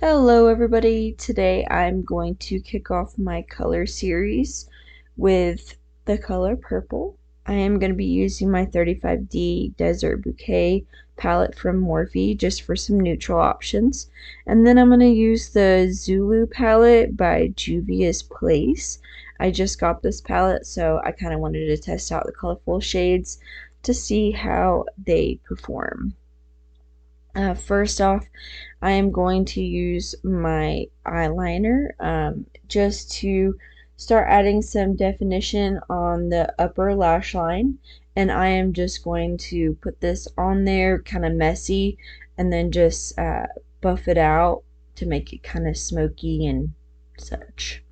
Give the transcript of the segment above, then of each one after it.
Hello everybody! Today I'm going to kick off my color series with the color purple. I am going to be using my 35D Desert Bouquet palette from Morphe just for some neutral options. And then I'm going to use the Zulu palette by Juvia's Place. I just got this palette, so I kind of wanted to test out the colorful shades to see how they perform. First off, I am going to use my eyeliner just to start adding some definition on the upper lash line, and I am just going to put this on there kind of messy and then just buff it out to make it kind of smoky and such.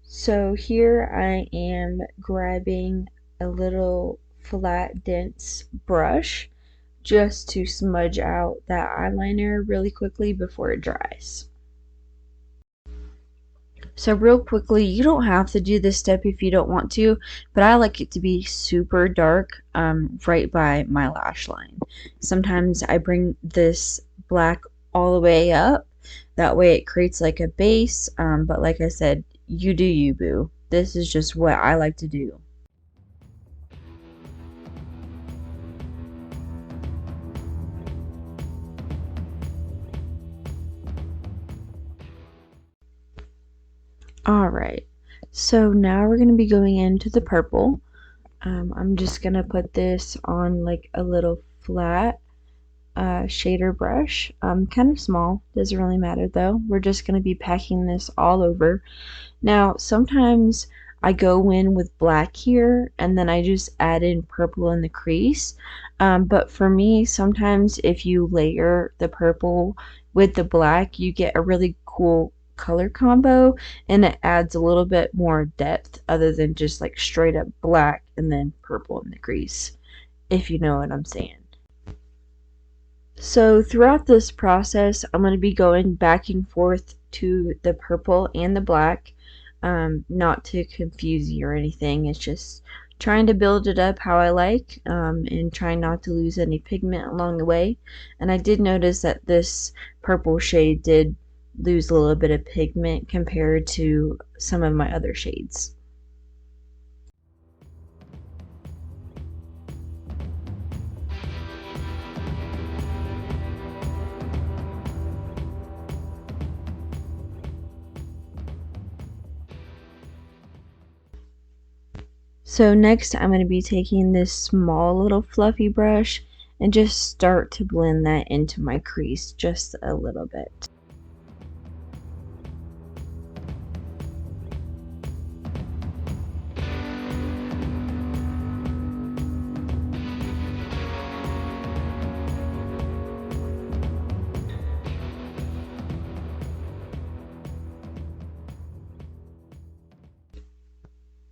So here I am grabbing a little flat dense brush just to smudge out that eyeliner really quickly before it dries. So real quickly, you don't have to do this step if you don't want to, but I like it to be super dark right by my lash line. Sometimes I bring this black all the way up. That way it creates like a base, but like I said, you do you, boo. This is just what I like to do. Alright, so now we're going to be going into the purple. I'm just going to put this on like a little flat shader brush. Kind of small, doesn't really matter though. We're just going to be packing this all over. Now, sometimes I go in with black here and then I just add in purple in the crease. But for me, sometimes if you layer the purple with the black, you get a really cool color combo and it adds a little bit more depth other than just like straight up black and then purple in the crease, if you know what I'm saying. So throughout this process, I'm going to be going back and forth to the purple and the black, not to confuse you or anything. It's just trying to build it up how I like, and trying not to lose any pigment along the way. And I did notice that this purple shade did lose a little bit of pigment compared to some of my other shades. So next I'm going to be taking this small little fluffy brush and just start to blend that into my crease just a little bit.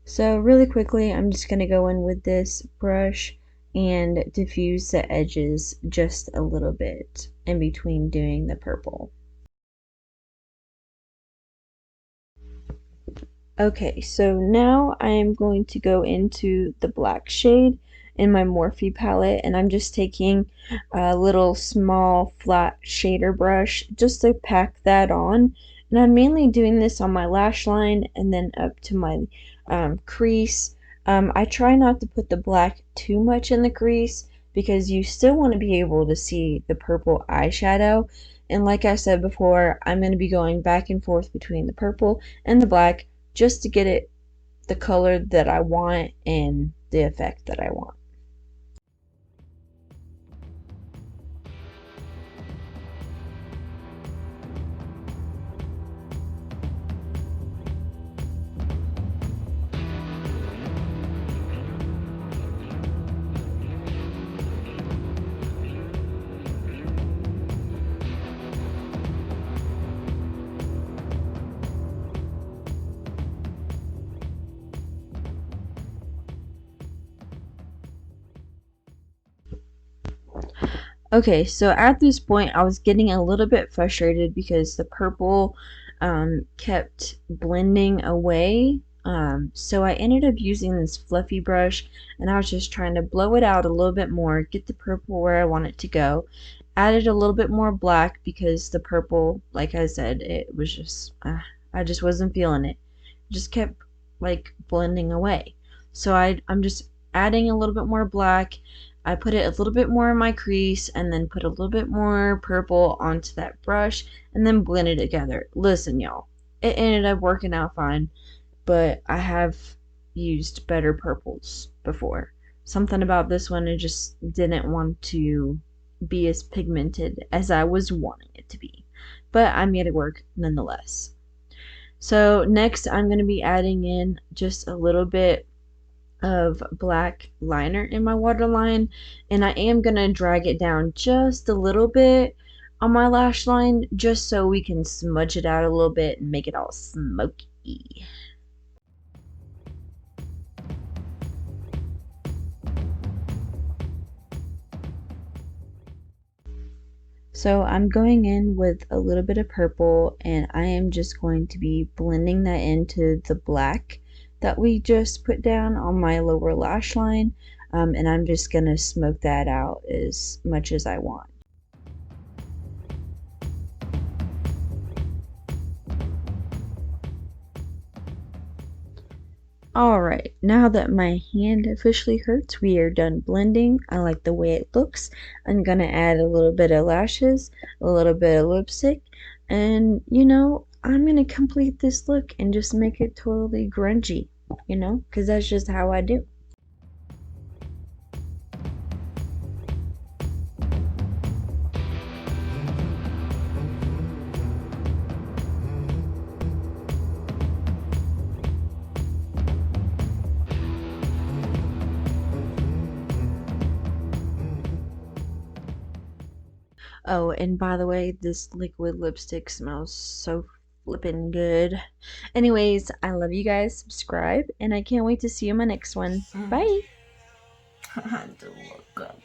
So really quickly, I'm just going to go in with this brush and diffuse the edges just a little bit in between doing the purple. Okay, so now I am going to go into the black shade in my Morphe palette, and I'm just taking a little small flat shader brush just to pack that on. And I'm mainly doing this on my lash line and then up to my crease. I try not to put the black too much in the crease because you still want to be able to see the purple eyeshadow. And like I said before, I'm going to be going back and forth between the purple and the black just to get it the color that I want and the effect that I want. Okay, so at this point I was getting a little bit frustrated because the purple kept blending away So I ended up using this fluffy brush, and I was just trying to blow it out a little bit more, get the purple where I want it to go. Added a little bit more black because the purple, like I said, it was just, I just wasn't feeling it. It just kept like blending away. So I'm just adding a little bit more black. I put it a little bit more in my crease and then put a little bit more purple onto that brush and then blend it together. Listen, y'all, it ended up working out fine, but I have used better purples before. Something about this one, I just didn't want to be as pigmented as I was wanting it to be. But I made it work nonetheless. So next I'm going to be adding in just a little bit of black liner in my waterline, and I am going to drag it down just a little bit on my lash line just so we can smudge it out a little bit and make it all smoky. So I'm going in with a little bit of purple, and I am just going to be blending that into the black that we just put down on my lower lash line, and I'm just going to smoke that out as much as I want. Alright, now that my hand officially hurts, we are done blending. I like the way it looks. I'm gonna add a little bit of lashes, a little bit of lipstick, and I'm gonna complete this look and just make it totally grungy, because that's just how I do. Oh, and by the way, this liquid lipstick smells so flippin' good. Anyways, I love you guys. Subscribe, and I can't wait to see you in my next one. Bye! I had to look up.